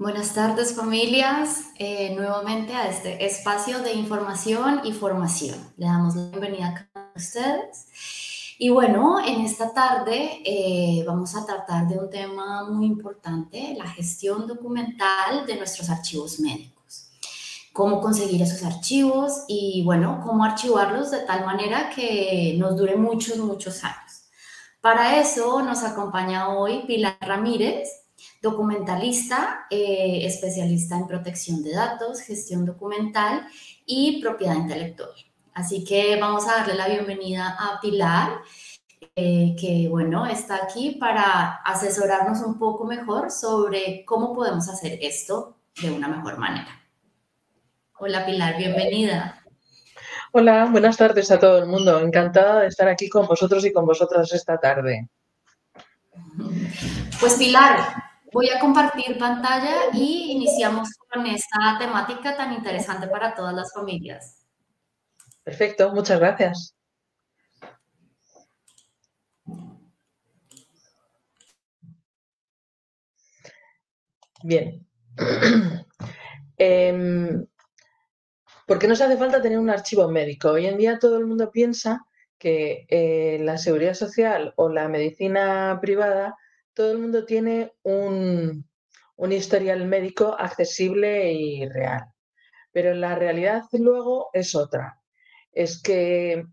Buenas tardes, familias, nuevamente a este espacio de información y formación. Le damos la bienvenida a cada uno de ustedes. Y bueno, en esta tarde vamos a tratar de un tema muy importante, la gestión documental de nuestros archivos médicos. Cómo conseguir esos archivos y bueno, cómo archivarlos de tal manera que nos dure muchos, muchos años. Para eso nos acompaña hoy Pilar Ramírez, documentalista, especialista en protección de datos, gestión documental y propiedad intelectual. Así que vamos a darle la bienvenida a Pilar, que bueno, está aquí para asesorarnos un poco mejor sobre cómo podemos hacer esto de una mejor manera. Hola Pilar, bienvenida. Hola, buenas tardes a todo el mundo. Encantada de estar aquí con vosotros y con vosotras esta tarde. Pues Pilar, voy a compartir pantalla y iniciamos con esta temática tan interesante para todas las familias. Perfecto, muchas gracias. Bien. ¿Por qué nos hace falta tener un archivo médico? Hoy en día todo el mundo piensa que la seguridad social o la medicina privada, todo el mundo tiene un historial médico accesible y real. Pero la realidad luego es otra. Es que,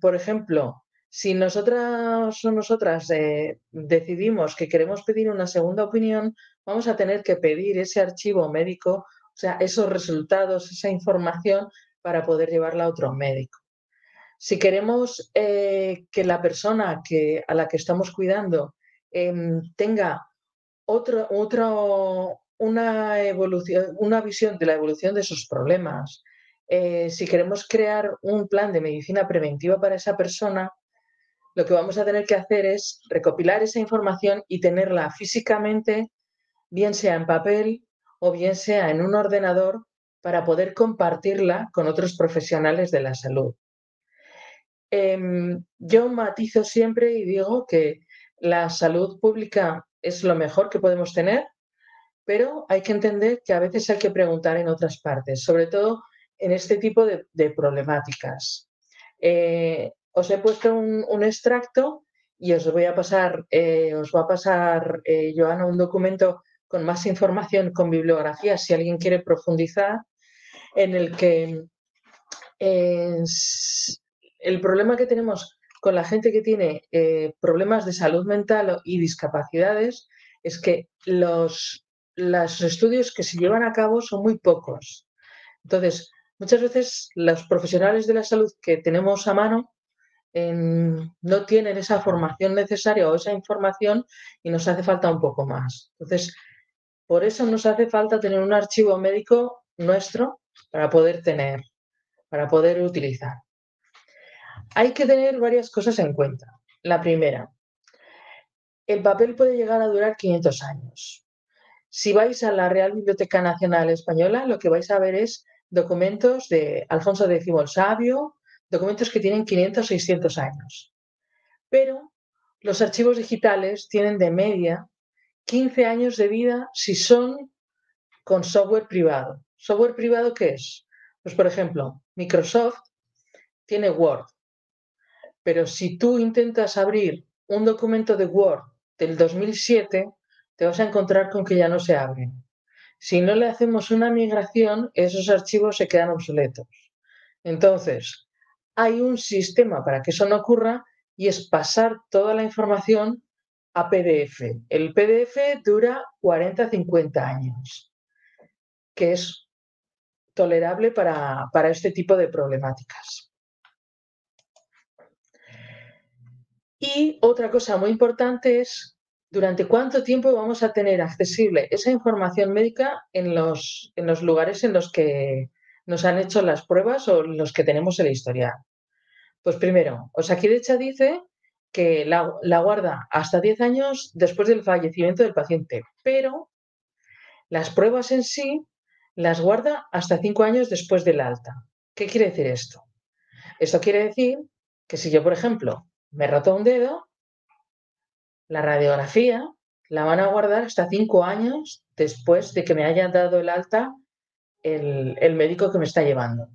por ejemplo, si nosotras o nosotras decidimos que queremos pedir una segunda opinión, vamos a tener que pedir ese archivo médico, o sea, esos resultados, esa información para poder llevarla a otro médico. Si queremos que la persona a la que estamos cuidando tenga una visión de la evolución de sus problemas. Si queremos crear un plan de medicina preventiva para esa persona, lo que vamos a tener que hacer es recopilar esa información y tenerla físicamente, bien sea en papel o bien sea en un ordenador, para poder compartirla con otros profesionales de la salud. Yo matizo siempre y digo que la salud pública es lo mejor que podemos tener, pero hay que entender que a veces hay que preguntar en otras partes, sobre todo en este tipo de problemáticas. Os he puesto un extracto y os va a pasar, Joana, un documento con más información, con bibliografía, si alguien quiere profundizar, en el que eh, el problema que tenemos con la gente que tiene problemas de salud mental y discapacidades es que los estudios que se llevan a cabo son muy pocos. Entonces, muchas veces los profesionales de la salud que tenemos a mano no tienen esa formación necesaria o esa información y nos hace falta un poco más. Entonces, por eso nos hace falta tener un archivo médico nuestro para poder utilizar. Hay que tener varias cosas en cuenta. La primera, el papel puede llegar a durar 500 años. Si vais a la Real Biblioteca Nacional Española, lo que vais a ver es documentos de Alfonso X el Sabio, documentos que tienen 500, 600 años. Pero los archivos digitales tienen de media 15 años de vida si son con software privado. ¿Software privado qué es? Pues, por ejemplo, Microsoft tiene Word, pero si tú intentas abrir un documento de Word del 2007, te vas a encontrar con que ya no se abren. Si no le hacemos una migración, esos archivos se quedan obsoletos. Entonces, hay un sistema para que eso no ocurra y es pasar toda la información a PDF. El PDF dura 40-50 años, que es tolerable para este tipo de problemáticas. Y otra cosa muy importante es durante cuánto tiempo vamos a tener accesible esa información médica en los lugares en los que nos han hecho las pruebas o en los que tenemos el historial. Pues primero, Osakidetza dice que la guarda hasta 10 años después del fallecimiento del paciente, pero las pruebas en sí las guarda hasta 5 años después del alta. ¿Qué quiere decir esto? Esto quiere decir que si yo, por ejemplo, me he roto un dedo, la radiografía la van a guardar hasta 5 años después de que me haya dado el alta el médico que me está llevando.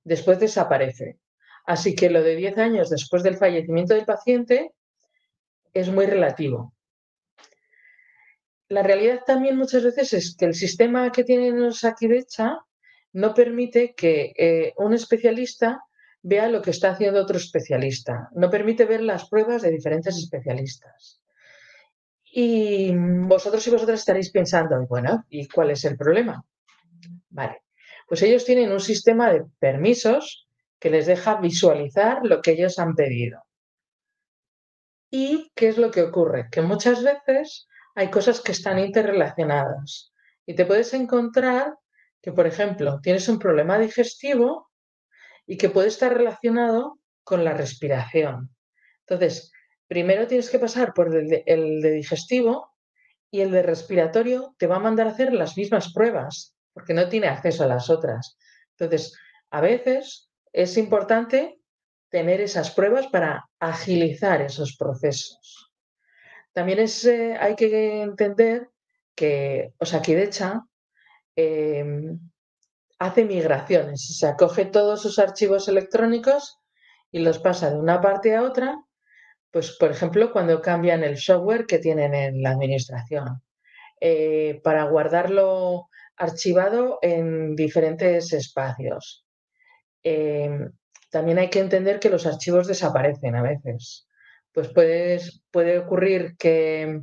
Después desaparece. Así que lo de 10 años después del fallecimiento del paciente es muy relativo. La realidad también muchas veces es que el sistema que tienen los Osakidetza no permite que un especialista vea lo que está haciendo otro especialista. No permite ver las pruebas de diferentes especialistas. Y vosotros y vosotras estaréis pensando, bueno, ¿y cuál es el problema? Vale, pues ellos tienen un sistema de permisos que les deja visualizar lo que ellos han pedido. ¿Y qué es lo que ocurre? Que muchas veces hay cosas que están interrelacionadas y te puedes encontrar que, por ejemplo, tienes un problema digestivo y que puede estar relacionado con la respiración. Entonces, primero tienes que pasar por el de digestivo y el de respiratorio te va a mandar a hacer las mismas pruebas porque no tiene acceso a las otras. Entonces, a veces es importante tener esas pruebas para agilizar esos procesos. También hay que entender que Osakidetza hace migraciones, o sea, coge todos sus archivos electrónicos y los pasa de una parte a otra, pues por ejemplo cuando cambian el software que tienen en la administración, para guardarlo archivado en diferentes espacios. También hay que entender que los archivos desaparecen a veces. Pues puede ocurrir que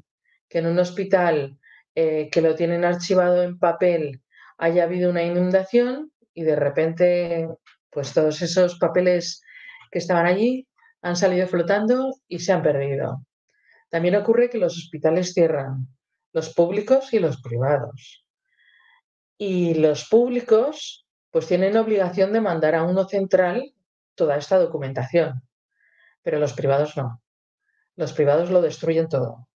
en un hospital que lo tienen archivado en papel haya habido una inundación y de repente pues todos esos papeles que estaban allí han salido flotando y se han perdido. También ocurre que los hospitales cierran, los públicos y los privados. Y los públicos pues tienen obligación de mandar a uno central toda esta documentación, pero los privados no. Los privados lo destruyen todo.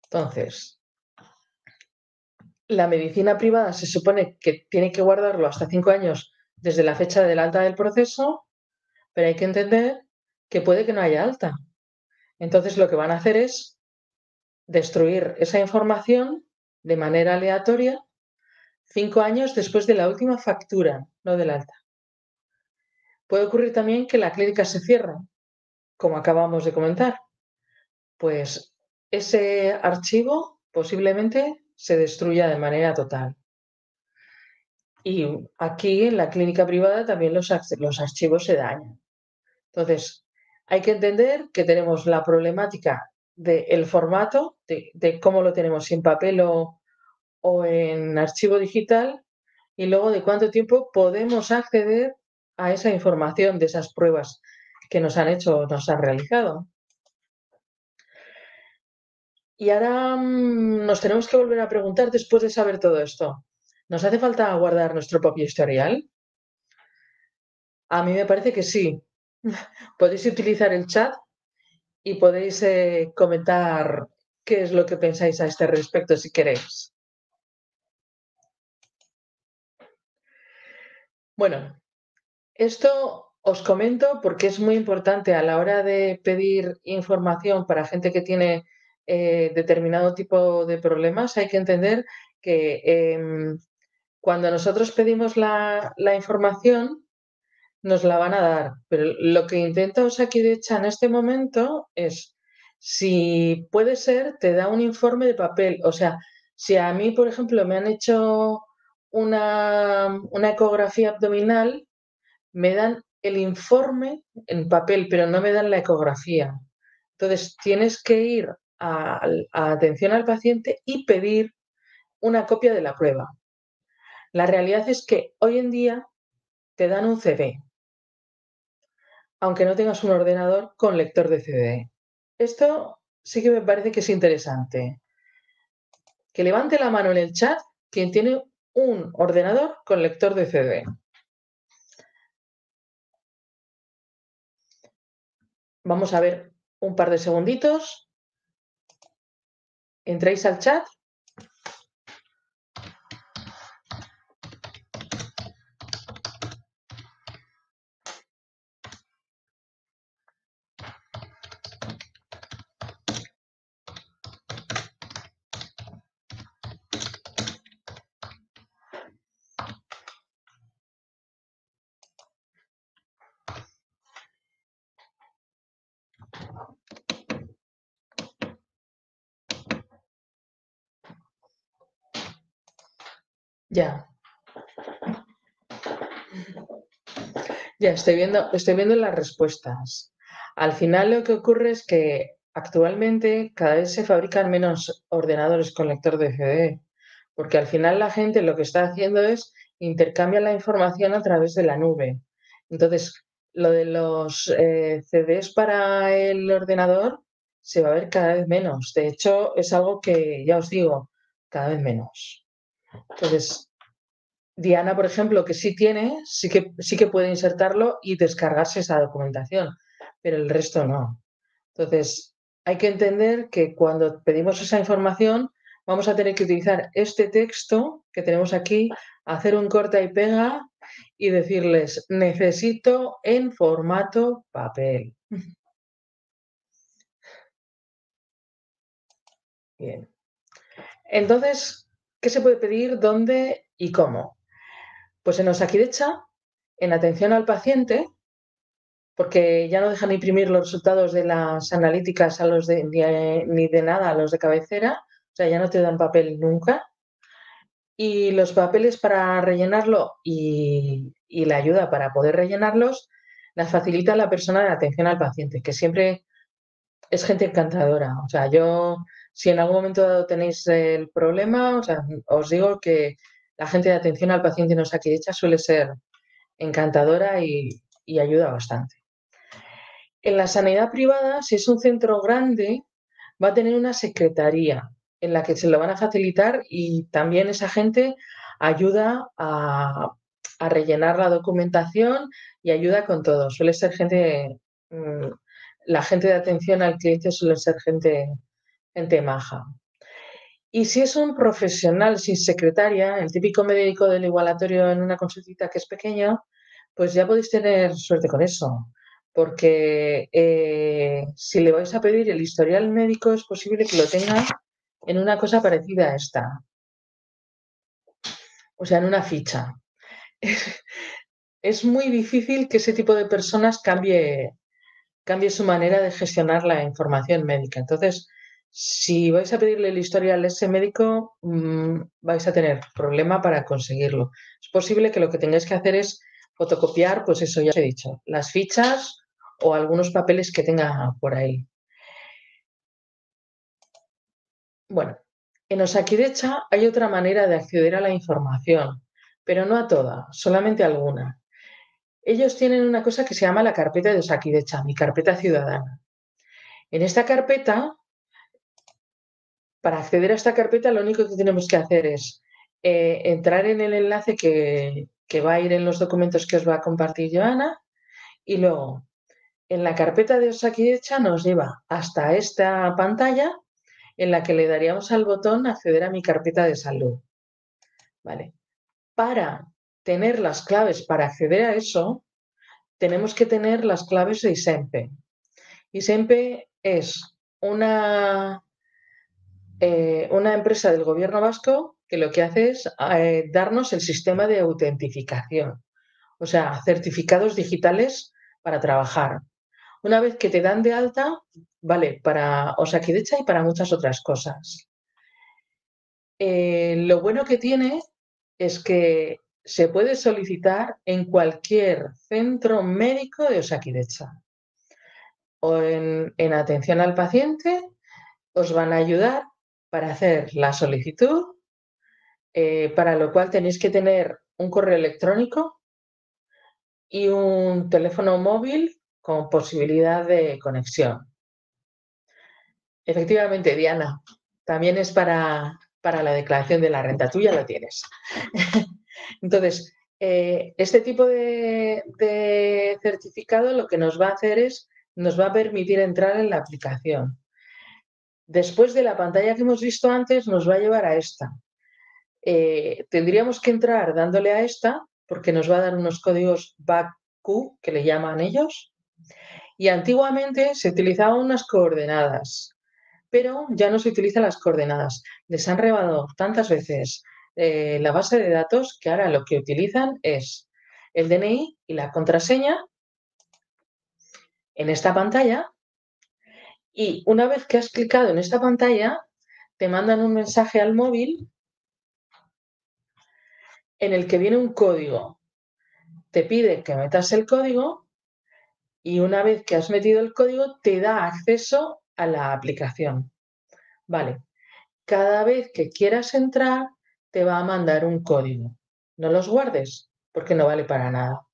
Entonces, la medicina privada se supone que tiene que guardarlo hasta 5 años desde la fecha del alta del proceso, pero hay que entender que puede que no haya alta. Entonces, lo que van a hacer es destruir esa información de manera aleatoria 5 años después de la última factura, no del alta. Puede ocurrir también que la clínica se cierre, como acabamos de comentar. Pues ese archivo posiblemente se destruya de manera total. Y aquí en la clínica privada también los archivos se dañan. Entonces, hay que entender que tenemos la problemática del formato, de cómo lo tenemos, si en papel o en archivo digital, y luego de cuánto tiempo podemos acceder a esa información de esas pruebas que nos han hecho o nos han realizado. Y ahora nos tenemos que volver a preguntar después de saber todo esto. ¿Nos hace falta guardar nuestro propio historial? A mí me parece que sí. Podéis utilizar el chat y podéis comentar qué es lo que pensáis a este respecto si queréis. Bueno, esto os comento porque es muy importante a la hora de pedir información para gente que tiene determinado tipo de problemas. Hay que entender que cuando nosotros pedimos la información, nos la van a dar. Pero lo que intenta Osakidetza en este momento es, si puede ser, te da un informe de papel. O sea, si a mí, por ejemplo, me han hecho una ecografía abdominal, me dan el informe en papel, pero no me dan la ecografía. Entonces, tienes que ir a atención al paciente y pedir una copia de la prueba. La realidad es que hoy en día te dan un CD, aunque no tengas un ordenador con lector de CD. Esto sí que me parece que es interesante. Que levante la mano en el chat quien tiene un ordenador con lector de CD. Vamos a ver un par de segunditos. Entráis al chat. Ya, ya estoy viendo las respuestas. Al final lo que ocurre es que actualmente cada vez se fabrican menos ordenadores con lector de CD, porque al final la gente lo que está haciendo es intercambiar la información a través de la nube. Entonces, lo de los CDs para el ordenador se va a ver cada vez menos. De hecho, es algo que, ya os digo, cada vez menos. Entonces, Diana, por ejemplo, que sí tiene, sí que puede insertarlo y descargarse esa documentación, pero el resto no. Entonces, hay que entender que cuando pedimos esa información, vamos a tener que utilizar este texto que tenemos aquí, hacer un corta y pega y decirles, necesito en formato papel. Bien. Entonces, ¿qué se puede pedir? ¿Dónde y cómo? Pues en Osakidecha, en atención al paciente, porque ya no dejan imprimir los resultados de las analíticas a los ni de nada a los de cabecera, o sea, ya no te dan papel nunca. Y los papeles para rellenarlo y la ayuda para poder rellenarlos las facilita la persona de atención al paciente, que siempre es gente encantadora. O sea, yo, si en algún momento dado tenéis el problema, o sea, os digo que la gente de atención al paciente en Osakidetza suele ser encantadora y ayuda bastante. En la sanidad privada, si es un centro grande, va a tener una secretaría en la que se lo van a facilitar y también esa gente ayuda a rellenar la documentación y ayuda con todo. Suele ser gente, la gente de atención al cliente suele ser gente maja. Y si es un profesional sin secretaria, el típico médico del igualatorio en una consultita que es pequeña, pues ya podéis tener suerte con eso. Porque si le vais a pedir el historial médico, es posible que lo tenga en una cosa parecida a esta. O sea, en una ficha. Es muy difícil que ese tipo de personas cambie su manera de gestionar la información médica. Entonces, si vais a pedirle el historial a ese médico, vais a tener problema para conseguirlo. Es posible que lo que tengáis que hacer es fotocopiar, pues eso ya os he dicho, las fichas o algunos papeles que tenga por ahí. Bueno, en Osakidecha hay otra manera de acceder a la información, pero no a toda, solamente a alguna. Ellos tienen una cosa que se llama la carpeta de Osakidecha, mi carpeta ciudadana. En esta carpeta, para acceder a esta carpeta, lo único que tenemos que hacer es entrar en el enlace que va a ir en los documentos que os va a compartir Joana y luego en la carpeta de Osakidecha nos lleva hasta esta pantalla en la que le daríamos al botón acceder a mi carpeta de salud. ¿Vale? Para tener las claves para acceder a eso, tenemos que tener las claves de ISEMPE. ISEMPE es una empresa del gobierno vasco que lo que hace es darnos el sistema de autentificación, o sea, certificados digitales para trabajar. Una vez que te dan de alta, vale para Osakidecha y para muchas otras cosas. Lo bueno que tiene es que se puede solicitar en cualquier centro médico de Osakidecha o en atención al paciente, os van a ayudar para hacer la solicitud, para lo cual tenéis que tener un correo electrónico y un teléfono móvil con posibilidad de conexión. Efectivamente, Diana, también es para la declaración de la renta. Tú ya lo tienes. Entonces, este tipo de certificado lo que nos va a hacer es, nos va a permitir entrar en la aplicación. Después de la pantalla que hemos visto antes, nos va a llevar a esta. Tendríamos que entrar dándole a esta, porque nos va a dar unos códigos BACQ, que le llaman ellos, y antiguamente se utilizaban unas coordenadas, pero ya no se utilizan las coordenadas. Les han rebado tantas veces la base de datos que ahora lo que utilizan es el DNI y la contraseña en esta pantalla, y una vez que has clicado en esta pantalla, te mandan un mensaje al móvil en el que viene un código. Te pide que metas el código y una vez que has metido el código te da acceso a la aplicación. Vale, cada vez que quieras entrar te va a mandar un código. No los guardes porque no vale para nada.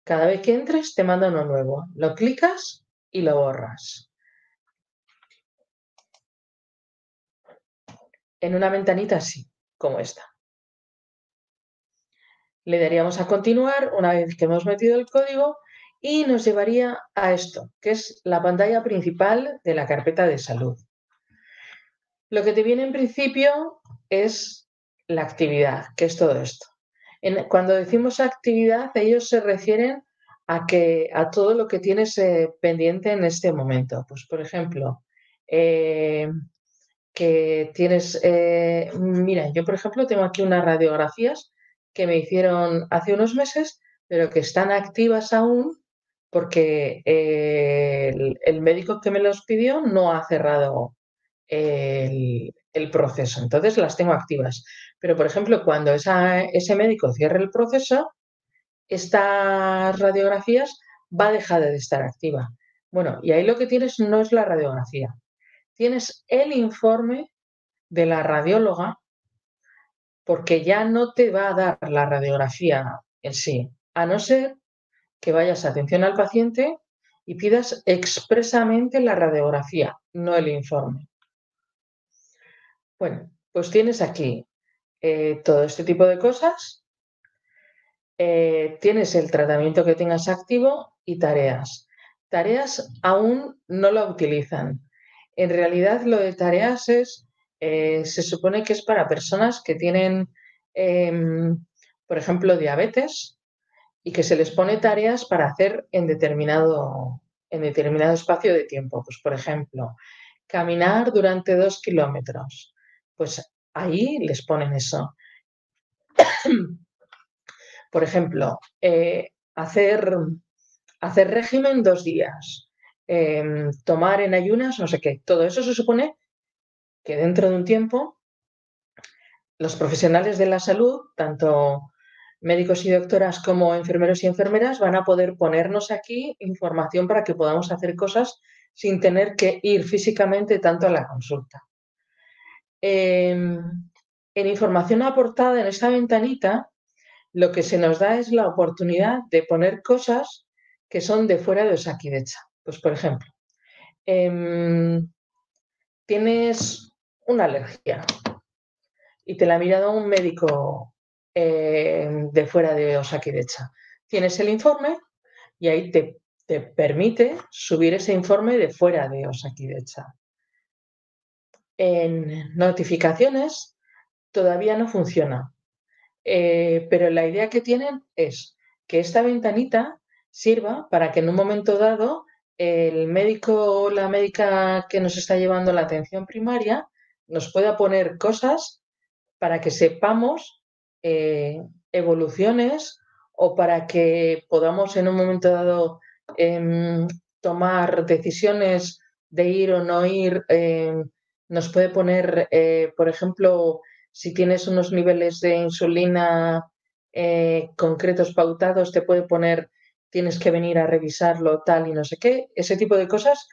Cada vez que entres te manda uno nuevo. Lo clicas y lo borras. En una ventanita así, como esta. Le daríamos a continuar una vez que hemos metido el código y nos llevaría a esto, que es la pantalla principal de la carpeta de salud. Lo que te viene en principio es la actividad, que es todo esto. Cuando decimos actividad, ellos se refieren a todo lo que tienes pendiente en este momento. Pues, por ejemplo, que tienes, mira, yo, por ejemplo, tengo aquí unas radiografías que me hicieron hace unos meses, pero que están activas aún porque el médico que me los pidió no ha cerrado el proceso. Entonces las tengo activas. Pero, por ejemplo, cuando ese médico cierre el proceso, estas radiografías va a dejar de estar activa. Bueno, y ahí lo que tienes no es la radiografía. Tienes el informe de la radióloga porque ya no te va a dar la radiografía en sí, a no ser que vayas a atención al paciente y pidas expresamente la radiografía, no el informe. Bueno, pues tienes aquí todo este tipo de cosas. Tienes el tratamiento que tengas activo y tareas. Tareas aún no la utilizan. En realidad lo de tareas se supone que es para personas que tienen, por ejemplo, diabetes y que se les pone tareas para hacer en determinado espacio de tiempo. Pues, por ejemplo, caminar durante 2 kilómetros. Pues ahí les ponen eso. Por ejemplo, hacer régimen 2 días, tomar en ayunas, no sé qué. Todo eso se supone que dentro de un tiempo los profesionales de la salud, tanto médicos y doctoras como enfermeros y enfermeras, van a poder ponernos aquí información para que podamos hacer cosas sin tener que ir físicamente tanto a la consulta. En información aportada en esta ventanita, lo que se nos da es la oportunidad de poner cosas que son de fuera de Osakidetza. Pues, por ejemplo, tienes una alergia y te la ha mirado un médico de fuera de Osakidetza. Tienes el informe y ahí te permite subir ese informe de fuera de Osakidetza. En notificaciones todavía no funciona. Pero la idea que tienen es que esta ventanita sirva para que en un momento dado el médico o la médica que nos está llevando la atención primaria nos pueda poner cosas para que sepamos evoluciones o para que podamos en un momento dado tomar decisiones de ir o no ir. Nos puede poner, por ejemplo, si tienes unos niveles de insulina concretos pautados, te puede poner, tienes que venir a revisarlo, tal y no sé qué. Ese tipo de cosas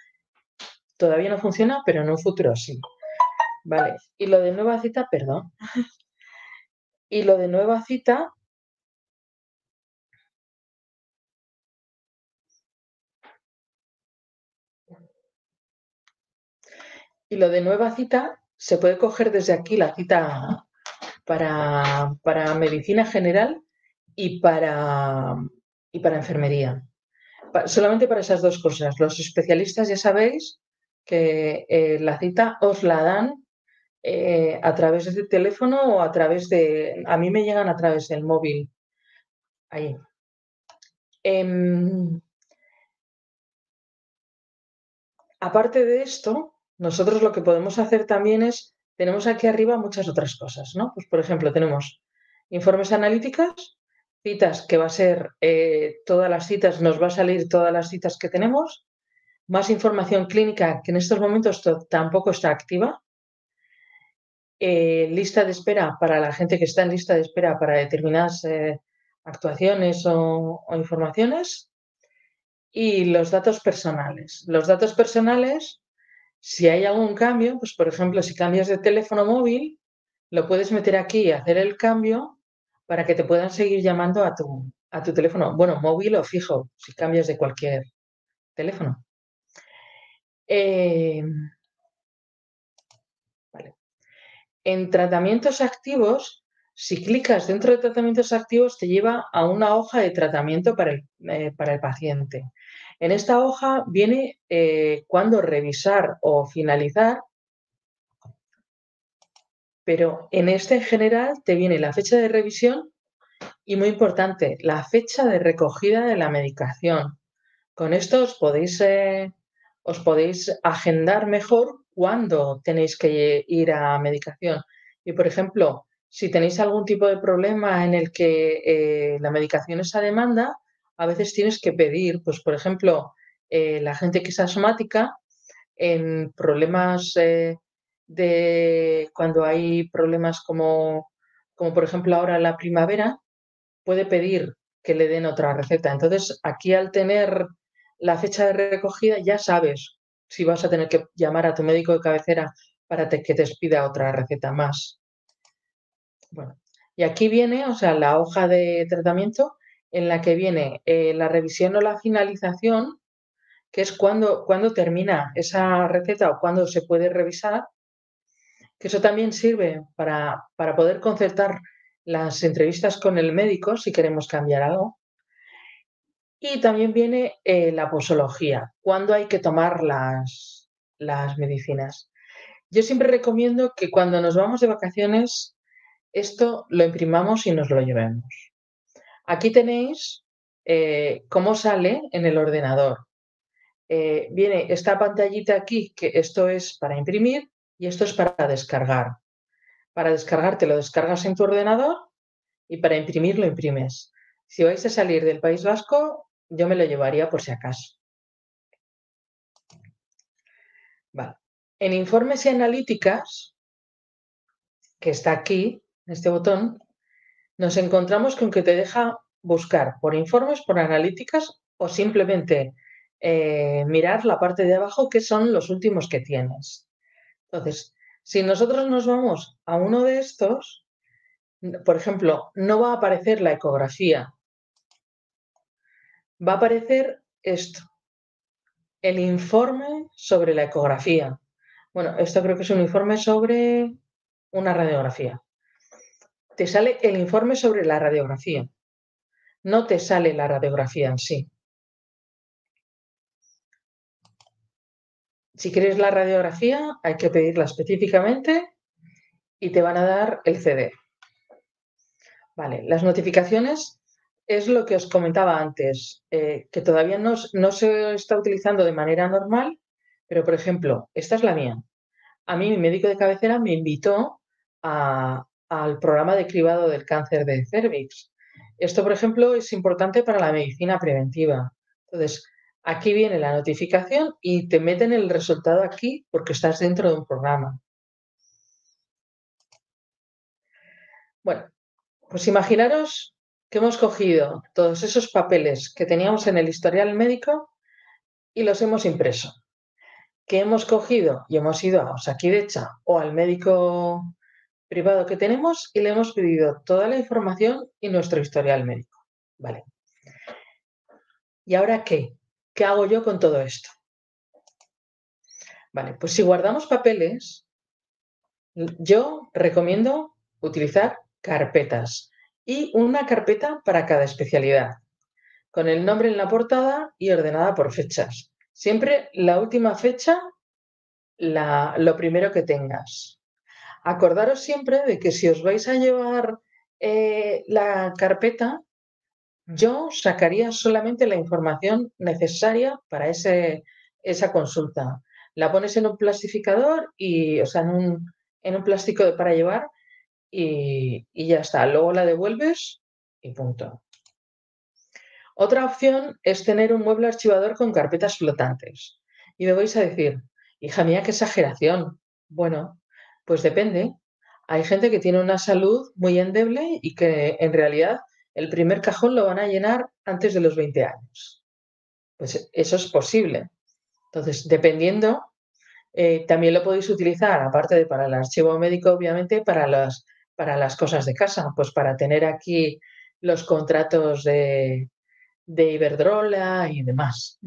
todavía no funciona, pero en un futuro sí. Vale. Y lo de nueva cita, perdón. Y lo de nueva cita, se puede coger desde aquí la cita para medicina general y para enfermería. Solamente para esas dos cosas. Los especialistas ya sabéis que la cita os la dan a través del teléfono o a través de... A mí me llegan a través del móvil. Ahí. Aparte de esto, nosotros lo que podemos hacer también es, tenemos aquí arriba muchas otras cosas, ¿no? Pues, por ejemplo, tenemos informes analíticos, citas que va a ser todas las citas, nos va a salir todas las citas que tenemos, más información clínica que en estos momentos tampoco está activa. lista de espera para la gente que está en lista de espera para determinadas actuaciones o informaciones, y los datos personales. Los datos personales, si hay algún cambio, pues por ejemplo, si cambias de teléfono móvil, lo puedes meter aquí y hacer el cambio para que te puedan seguir llamando a tu teléfono, bueno, móvil o fijo, si cambias de cualquier teléfono. Eh, vale. En tratamientos activos, si clicas dentro de tratamientos activos, te lleva a una hoja de tratamiento para el paciente. En esta hoja viene cuándo revisar o finalizar, pero en este en general te viene la fecha de revisión y, muy importante, la fecha de recogida de la medicación. Con esto os podéis agendar mejor cuándo tenéis que ir a medicación. Y, por ejemplo, si tenéis algún tipo de problema en el que la medicación es a demanda, a veces tienes que pedir, pues, por ejemplo, la gente que es asmática, en problemas de cuando hay problemas como por ejemplo ahora en la primavera, puede pedir que le den otra receta. Entonces, aquí al tener la fecha de recogida, ya sabes si vas a tener que llamar a tu médico de cabecera para que te expida otra receta más. Bueno, y aquí viene, o sea, la hoja de tratamiento en la que viene la revisión o la finalización, que es cuando termina esa receta o cuando se puede revisar, que eso también sirve para poder concertar las entrevistas con el médico si queremos cambiar algo. Y también viene la posología, cuándo hay que tomar las medicinas. Yo siempre recomiendo que cuando nos vamos de vacaciones, esto lo imprimamos y nos lo llevemos. Aquí tenéis cómo sale en el ordenador. Viene esta pantallita aquí, que esto es para imprimir y esto es para descargar. Para descargar te lo descargas en tu ordenador y para imprimir lo imprimes. Si vais a salir del País Vasco, yo me lo llevaría por si acaso. Vale. En informes y analíticas, que está aquí, en este botón, nos encontramos con que te deja buscar por informes, por analíticas o simplemente mirar la parte de abajo que son los últimos que tienes. Entonces, si nosotros nos vamos a uno de estos, por ejemplo, no va a aparecer la ecografía, va a aparecer esto, el informe sobre la ecografía. Bueno, esto creo que es un informe sobre una radiografía. Te sale el informe sobre la radiografía, no te sale la radiografía en sí. Si quieres la radiografía, hay que pedirla específicamente y te van a dar el CD. Vale, las notificaciones es lo que os comentaba antes, que todavía no se está utilizando de manera normal, pero por ejemplo, esta es la mía. A mí mi médico de cabecera me invitó al programa de cribado del cáncer de cérvix. Esto, por ejemplo, es importante para la medicina preventiva. Entonces, aquí viene la notificación y te meten el resultado aquí porque estás dentro de un programa. Bueno, pues imaginaros que hemos cogido todos esos papeles que teníamos en el historial médico y los hemos impreso. Que hemos cogido y hemos ido a Osakidetza o al médico privado que tenemos y le hemos pedido toda la información y nuestro historial médico. Vale. ¿Y ahora qué? ¿Qué hago yo con todo esto? Vale, pues si guardamos papeles, yo recomiendo utilizar carpetas y una carpeta para cada especialidad, con el nombre en la portada y ordenada por fechas. Siempre la última fecha, lo primero que tengas. Acordaros siempre de que si os vais a llevar la carpeta, yo sacaría solamente la información necesaria para esa consulta. La pones en un plastificador o sea, en un plástico para llevar y ya está. Luego la devuelves y punto. Otra opción es tener un mueble archivador con carpetas flotantes. Y me vais a decir, hija mía, qué exageración. Bueno, pues depende. Hay gente que tiene una salud muy endeble y que en realidad el primer cajón lo van a llenar antes de los 20 años. Pues eso es posible. Entonces, dependiendo, también lo podéis utilizar, aparte de para el archivo médico, obviamente, para las cosas de casa, pues para tener aquí los contratos de Iberdrola y demás.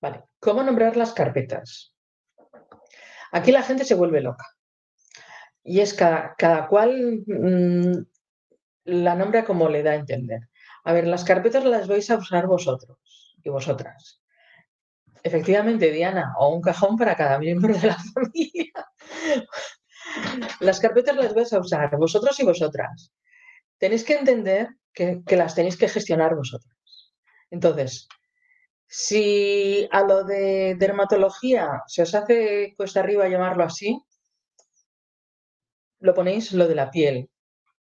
Vale, ¿cómo nombrar las carpetas? Aquí la gente se vuelve loca y es cada cual la nombra como le da a entender. A ver, las carpetas las vais a usar vosotros y vosotras. Efectivamente, Diana, o un cajón para cada miembro de la familia. Las carpetas las vais a usar vosotros y vosotras. Tenéis que entender que las tenéis que gestionar vosotras. Entonces, si a lo de dermatología se os hace cuesta arriba llamarlo así, lo ponéis lo de la piel.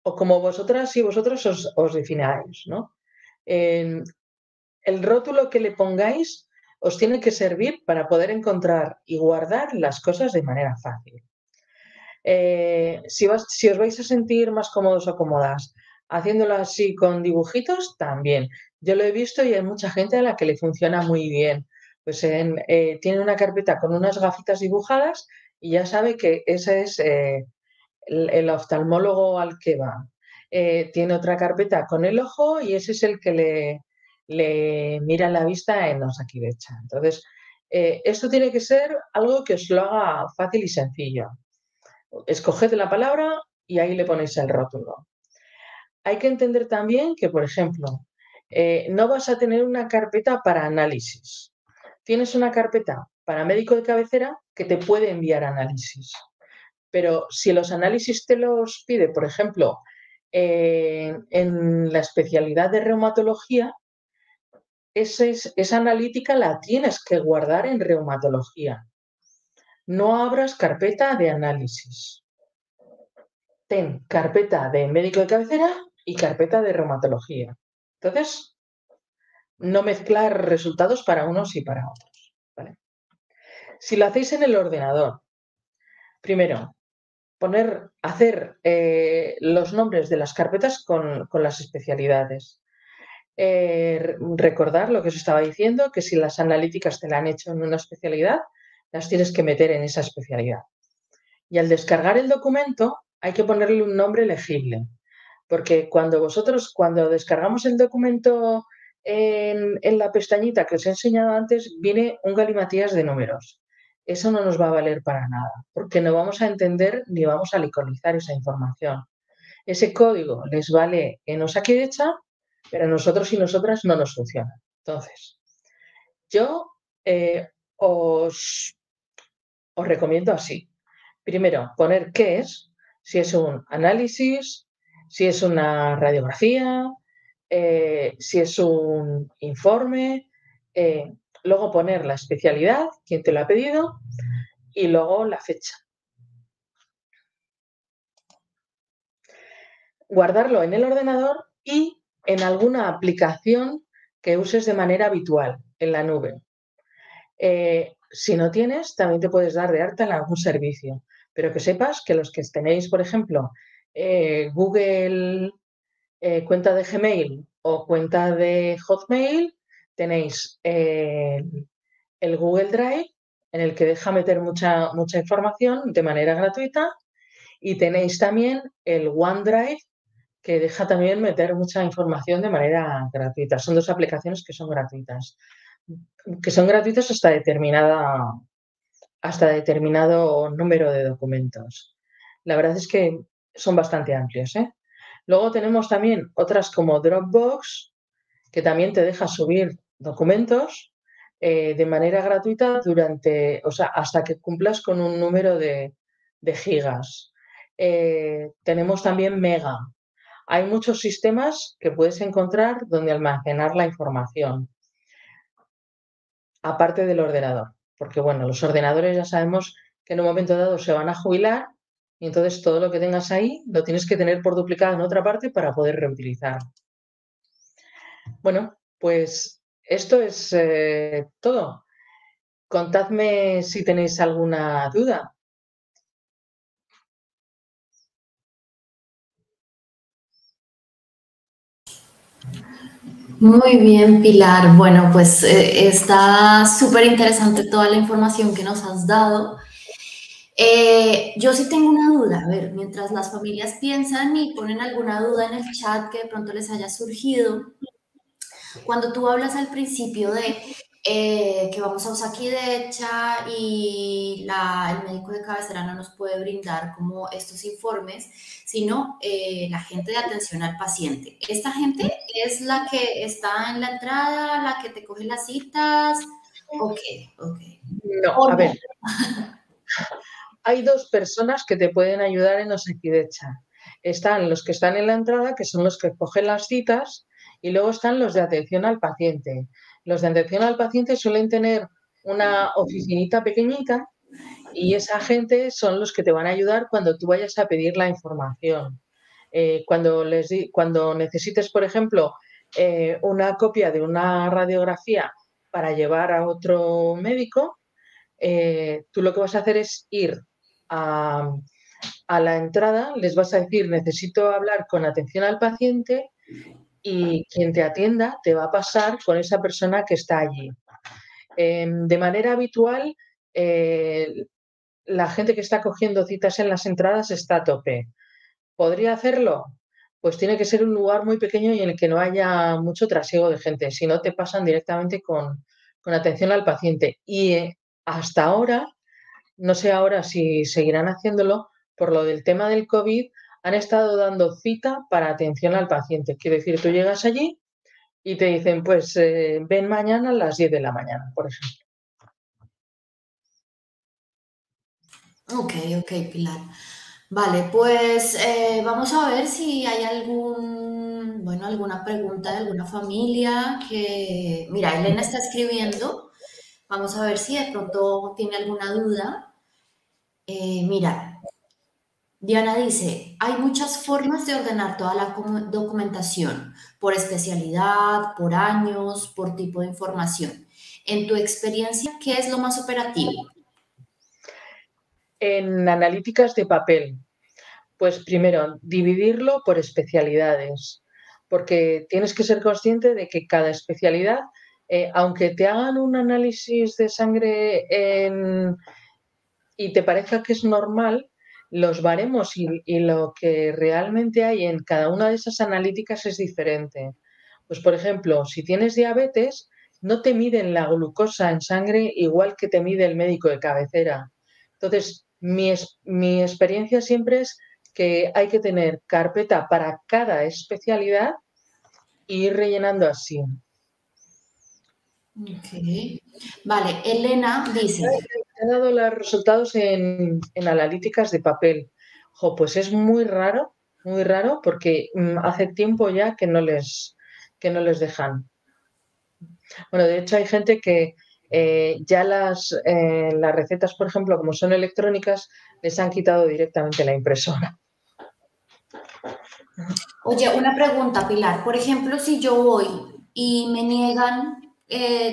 O como vosotras y vosotros os defináis, ¿no? El rótulo que le pongáis os tiene que servir para poder encontrar y guardar las cosas de manera fácil. Si os vais a sentir más cómodos o cómodas haciéndolo así con dibujitos, también. Yo lo he visto y hay mucha gente a la que le funciona muy bien. Pues tiene una carpeta con unas gafitas dibujadas y ya sabe que ese es el oftalmólogo al que va. Tiene otra carpeta con el ojo y ese es el que le mira la vista en Osakidecha. Entonces, esto tiene que ser algo que os lo haga fácil y sencillo. Escoged la palabra y ahí le ponéis el rótulo. Hay que entender también que, por ejemplo, no vas a tener una carpeta para análisis. Tienes una carpeta para médico de cabecera que te puede enviar análisis. Pero si los análisis te los pide, por ejemplo, en la especialidad de reumatología, esa analítica la tienes que guardar en reumatología. No abras carpeta de análisis. Ten carpeta de médico de cabecera y carpeta de reumatología. Entonces, no mezclar resultados para unos y para otros. ¿Vale? Si lo hacéis en el ordenador, primero, hacer los nombres de las carpetas con las especialidades. Recordar lo que os estaba diciendo, que si las analíticas te la han hecho en una especialidad, las tienes que meter en esa especialidad. Y al descargar el documento, hay que ponerle un nombre legible, porque cuando descargamos el documento en la pestañita que os he enseñado antes, viene un galimatías de números. Eso no nos va a valer para nada, porque no vamos a entender ni vamos a iconizar esa información. Ese código les vale en Osakidecha, pero a nosotros y nosotras no nos funciona. Entonces, yo os recomiendo así. Primero, poner qué es, si es un análisis, si es una radiografía, si es un informe, luego poner la especialidad, quién te lo ha pedido y luego la fecha. Guardarlo en el ordenador y en alguna aplicación que uses de manera habitual en la nube. Si no tienes, también te puedes dar de alta en algún servicio, pero que sepas que los que tenéis, por ejemplo, Google, cuenta de Gmail o cuenta de Hotmail, tenéis el Google Drive, en el que deja meter mucha información de manera gratuita, y tenéis también el OneDrive, que deja también meter mucha información de manera gratuita. Son dos aplicaciones que son gratuitas hasta determinado número de documentos. La verdad es que son bastante amplios, ¿eh? Luego tenemos también otras como Dropbox, que también te deja subir documentos de manera gratuita hasta que cumplas con un número de gigas. Tenemos también Mega. Hay muchos sistemas que puedes encontrar donde almacenar la información, aparte del ordenador, porque bueno, los ordenadores ya sabemos que en un momento dado se van a jubilar y entonces todo lo que tengas ahí lo tienes que tener por duplicado en otra parte para poder reutilizar. Bueno, pues esto es todo. Contadme si tenéis alguna duda. Muy bien, Pilar. Bueno, pues está súper interesante toda la información que nos has dado. Yo sí tengo una duda. A ver, mientras las familias piensan y ponen alguna duda en el chat que de pronto les haya surgido, cuando tú hablas al principio de que vamos a Usaquidecha y el médico de cabecera no nos puede brindar como estos informes, sino la gente de atención al paciente. ¿Esta gente es la que está en la entrada, la que te coge las citas? Ok, ok. No, ¿O a ver, no? hay dos personas que te pueden ayudar en Osakidecha. Están los que están en la entrada, que son los que cogen las citas, y luego están los de atención al paciente. Los de atención al paciente suelen tener una oficinita pequeñita y esa gente son los que te van a ayudar cuando tú vayas a pedir la información. Cuando necesites, por ejemplo, una copia de una radiografía para llevar a otro médico, tú lo que vas a hacer es ir a, a la entrada, les vas a decir, necesito hablar con atención al paciente y quien te atienda te va a pasar con esa persona que está allí. De manera habitual, eh, la gente que está cogiendo citas en las entradas está a tope. ¿Podría hacerlo? Pues tiene que ser un lugar muy pequeño y en el que no haya mucho trasiego de gente, si no te pasan directamente con atención al paciente. Y hasta ahora, no sé ahora si seguirán haciéndolo, por lo del tema del COVID, han estado dando cita para atención al paciente. Quiero decir, tú llegas allí y te dicen, pues ven mañana a las 10 de la mañana, por ejemplo. Ok, ok, Pilar. Vale, pues vamos a ver si hay alguna pregunta de alguna familia que, mira, Elena está escribiendo. Vamos a ver si de pronto tiene alguna duda. Mira, Diana dice, hay muchas formas de ordenar toda la documentación, por especialidad, por años, por tipo de información. En tu experiencia, ¿qué es lo más operativo? En analíticas de papel, pues primero, dividirlo por especialidades, porque tienes que ser consciente de que cada especialidad, aunque te hagan un análisis de sangre y te parezca que es normal, los baremos y lo que realmente hay en cada una de esas analíticas es diferente. Pues, por ejemplo, si tienes diabetes, no te miden la glucosa en sangre igual que te mide el médico de cabecera. Entonces, mi experiencia siempre es que hay que tener carpeta para cada especialidad e ir rellenando así. Ok. Vale, Elena dice, Te han dado los resultados en analíticas de papel. Jo, pues es muy raro, porque hace tiempo ya que no les dejan. Bueno, de hecho hay gente que ya las recetas, por ejemplo, como son electrónicas, les han quitado directamente la impresora. oye, una pregunta, Pilar. Por ejemplo, si yo voy y me niegan,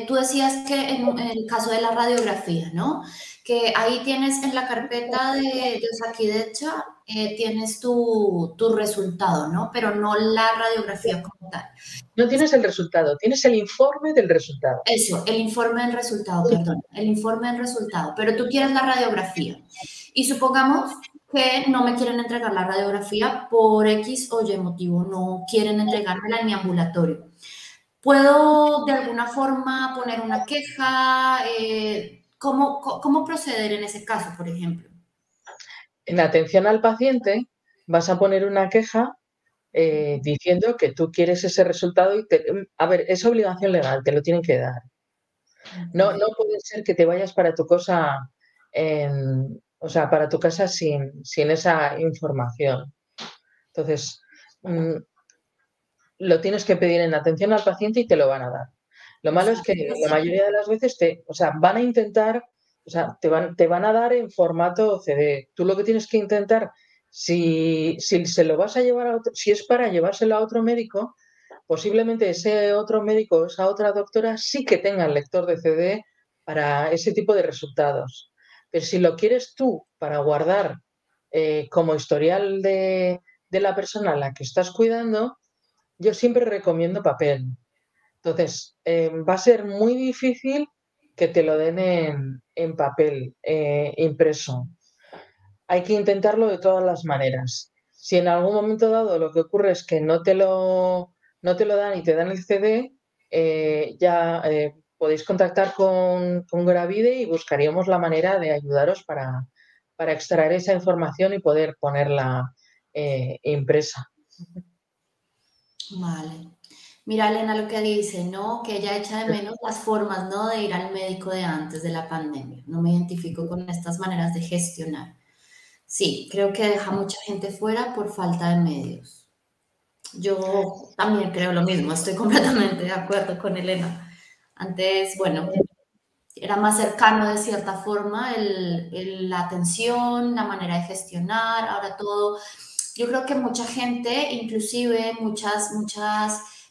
tú decías que en el caso de la radiografía, ¿no? Que ahí tienes en la carpeta de Osakidecha, tienes tu resultado, ¿no? Pero no la radiografía como tal. No tienes el resultado, tienes el informe del resultado. Eso, el informe del resultado, perdón, el informe del resultado, pero tú quieres la radiografía. Y supongamos que no me quieren entregar la radiografía por X o Y motivo, no quieren entregármela en mi ambulatorio. ¿Puedo de alguna forma poner una queja? ¿Cómo proceder en ese caso, por ejemplo? En atención al paciente vas a poner una queja diciendo que tú quieres ese resultado a ver, es obligación legal, te lo tienen que dar. No, no puede ser que te vayas para tu cosa, o sea, para tu casa sin esa información. Entonces, mm, lo tienes que pedir en atención al paciente y te lo van a dar. Lo O malo sea, es que la mayoría de las veces o sea, van a intentar, o sea, te van a dar en formato CD. Tú lo que tienes que intentar, si se lo vas a llevar a otro, si es para llevárselo a otro médico, posiblemente ese otro médico o esa otra doctora sí que tenga el lector de CD para ese tipo de resultados. Pero si lo quieres tú para guardar como historial de la persona a la que estás cuidando, yo siempre recomiendo papel. Entonces, va a ser muy difícil que te lo den en papel impreso. Hay que intentarlo de todas las maneras. Si en algún momento dado lo que ocurre es que no te lo dan y te dan el CD, ya podéis contactar con Gravide y buscaríamos la manera de ayudaros para extraer esa información y poder ponerla impresa. Vale. Mira, Elena, lo que dice, ¿no? Que ella echa de menos las formas, ¿no? De ir al médico de antes de la pandemia. No me identifico con estas maneras de gestionar. Sí, creo que deja mucha gente fuera por falta de medios. Yo también creo lo mismo, estoy completamente de acuerdo con Elena. Antes, bueno, era más cercano de cierta forma la atención, la manera de gestionar, ahora todo. Yo creo que mucha gente, inclusive muchas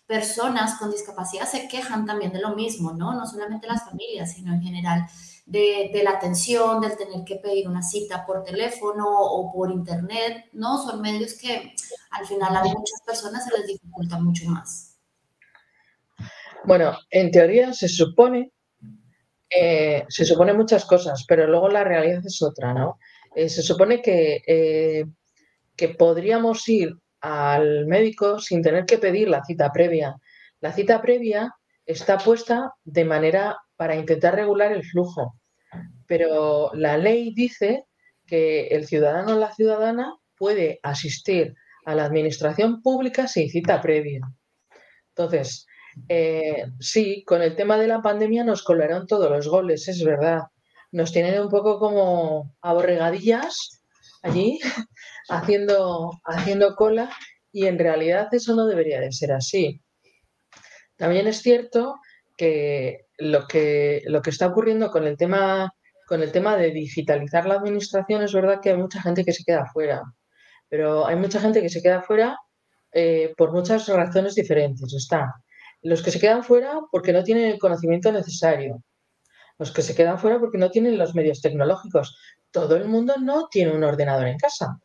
personas con discapacidad se quejan también de lo mismo, ¿no? No solamente las familias, sino en general de la atención, del tener que pedir una cita por teléfono o por internet, ¿no? Son medios que al final a muchas personas se les dificulta mucho más. Bueno, en teoría se supone muchas cosas, pero luego la realidad es otra, ¿no? Se supone que podríamos ir al médico sin tener que pedir la cita previa. La cita previa está puesta de manera para intentar regular el flujo, pero la ley dice que el ciudadano o la ciudadana puede asistir a la administración pública sin cita previa. Entonces, sí, con el tema de la pandemia nos colaron todos los goles, es verdad. Nos tienen un poco como aborregadillas allí, haciendo cola, y en realidad eso no debería de ser así. También es cierto que lo que está ocurriendo con el tema de digitalizar la administración, es verdad que hay mucha gente que se queda fuera, pero hay mucha gente que se queda fuera por muchas razones diferentes. Está los que se quedan fuera porque no tienen el conocimiento necesario, los que se quedan fuera porque no tienen los medios tecnológicos. Todo el mundo no tiene un ordenador en casa.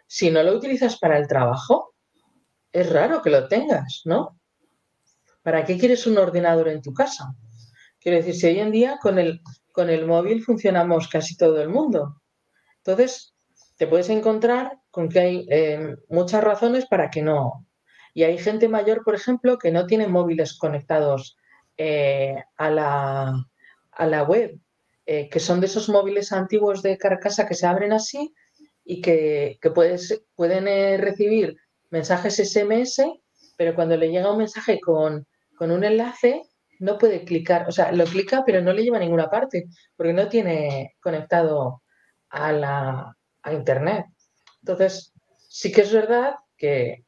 Si no lo utilizas para el trabajo, es raro que lo tengas, ¿no? ¿Para qué quieres un ordenador en tu casa? Quiero decir, si hoy en día con el móvil funcionamos casi todo el mundo. Entonces, te puedes encontrar con que hay muchas razones para que no. Y hay gente mayor, por ejemplo, que no tiene móviles conectados a la web, que son de esos móviles antiguos de carcasa que se abren así y que pueden recibir mensajes SMS, pero cuando le llega un mensaje con un enlace, no puede clicar, o sea, lo clica, pero no le lleva a ninguna parte, porque no tiene conectado a Internet. Entonces, sí que es verdad que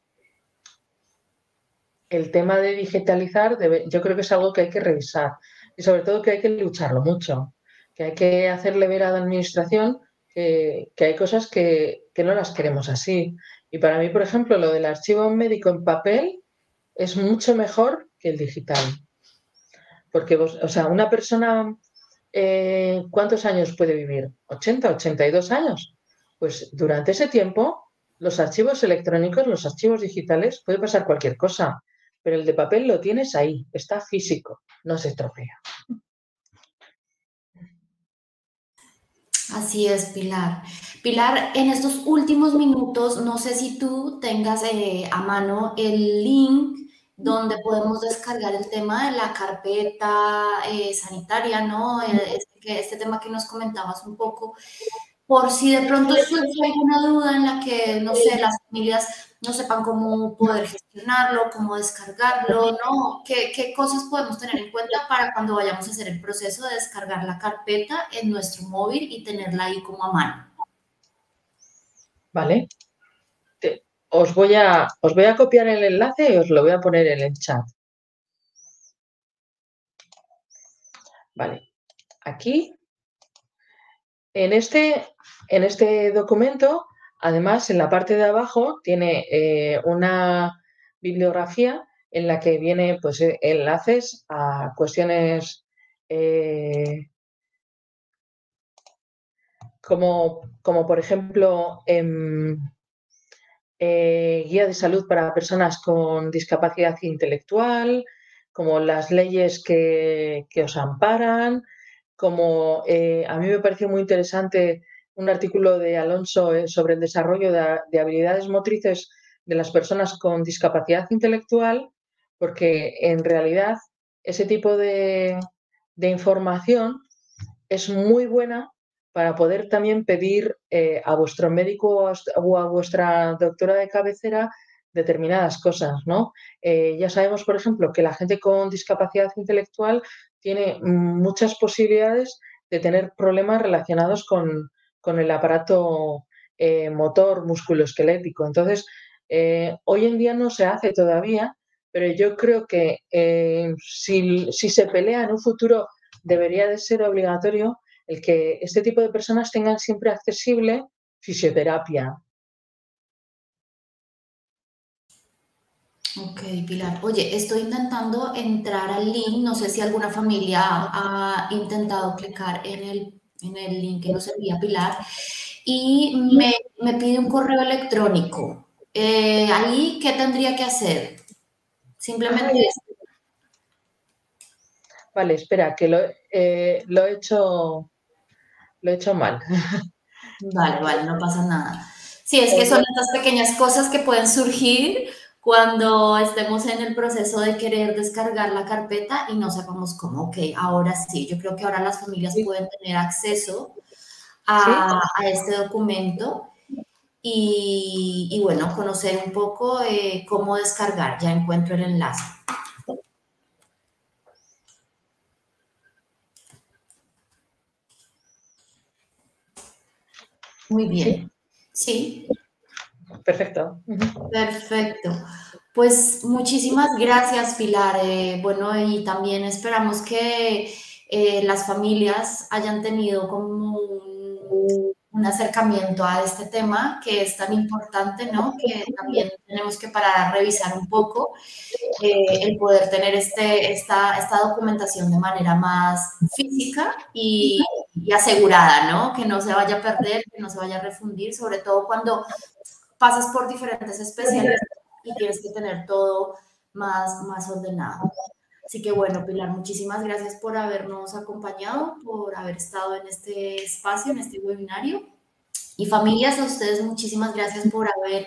el tema de digitalizar, yo creo que es algo que hay que revisar y sobre todo que hay que lucharlo mucho, que hay que hacerle ver a la administración que hay cosas que no las queremos así. Y para mí, por ejemplo, lo del archivo médico en papel es mucho mejor que el digital. Porque o sea, una persona, ¿cuántos años puede vivir? ¿80, 82 años? Pues durante ese tiempo, los archivos electrónicos, los archivos digitales, puede pasar cualquier cosa, pero el de papel lo tienes ahí, está físico, no se estropea. Así es, Pilar. Pilar, en estos últimos minutos, no sé si tú tengas a mano el link donde podemos descargar el tema de la carpeta sanitaria, ¿no? Este tema que nos comentabas un poco, por si de pronto surge alguna duda en la que, no sé, las familias no sepan cómo poder gestionarlo, cómo descargarlo, ¿no? ¿Qué cosas podemos tener en cuenta para cuando vayamos a hacer el proceso de descargar la carpeta en nuestro móvil y tenerla ahí como a mano? ¿Vale? Os voy a copiar el enlace y os lo voy a poner en el chat. Vale. Aquí, en este documento, además, en la parte de abajo tiene una bibliografía en la que viene pues, enlaces a cuestiones como por ejemplo, guía de salud para personas con discapacidad intelectual, como las leyes que os amparan, como a mí me pareció muy interesante un artículo de Alonso sobre el desarrollo de habilidades motrices de las personas con discapacidad intelectual, porque en realidad ese tipo de información es muy buena para poder también pedir a vuestro médico o a vuestra doctora de cabecera determinadas cosas, ¿no? Ya sabemos, por ejemplo, que la gente con discapacidad intelectual tiene muchas posibilidades de tener problemas relacionados con el aparato motor musculoesquelético. Entonces, hoy en día no se hace todavía, pero yo creo que si se pelea en un futuro debería de ser obligatorio el que este tipo de personas tengan siempre accesible fisioterapia. Ok, Pilar. Oye, estoy intentando entrar al link. No sé si alguna familia ha intentado clicar en el link que nos envía Pilar. Y me pide un correo electrónico. Ahí, ¿qué tendría que hacer? Ah, Simplemente vale, espera, que lo he hecho mal. vale, vale, no pasa nada. Sí, es que son estas pequeñas cosas que pueden surgir cuando estemos en el proceso de querer descargar la carpeta y no sepamos cómo. Ok, ahora sí, yo creo que ahora las familias pueden tener acceso ¿Sí? a este documento y bueno, conocer un poco cómo descargar. Ya encuentro el enlace. Muy ¿Sí? bien. Sí, Perfecto. perfecto. Pues muchísimas gracias, Pilar. Bueno, y también esperamos que las familias hayan tenido como un acercamiento a este tema que es tan importante, ¿no? Que también tenemos que parar a revisar un poco el poder tener esta documentación de manera más física y asegurada, ¿no? Que no se vaya a perder, que no se vaya a refundir, sobre todo cuando pasas por diferentes especialistas y tienes que tener todo más ordenado. Así que bueno, Pilar, muchísimas gracias por habernos acompañado, por haber estado en este espacio, en este webinario. Y familias, a ustedes muchísimas gracias por haber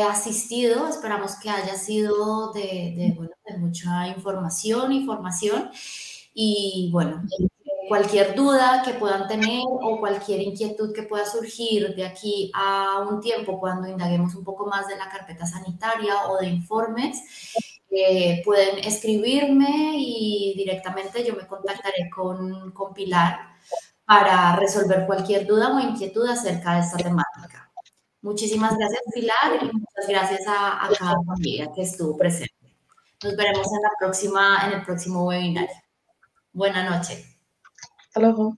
asistido. Esperamos que haya sido bueno, de mucha información y formación. Y bueno, cualquier duda que puedan tener o cualquier inquietud que pueda surgir de aquí a un tiempo cuando indaguemos un poco más de la carpeta sanitaria o de informes, pueden escribirme y directamente yo me contactaré con Pilar para resolver cualquier duda o inquietud acerca de esta temática. Muchísimas gracias, Pilar, y muchas gracias a cada familia que estuvo presente. Nos veremos en el próximo webinar. Buenas noches. Hasta luego.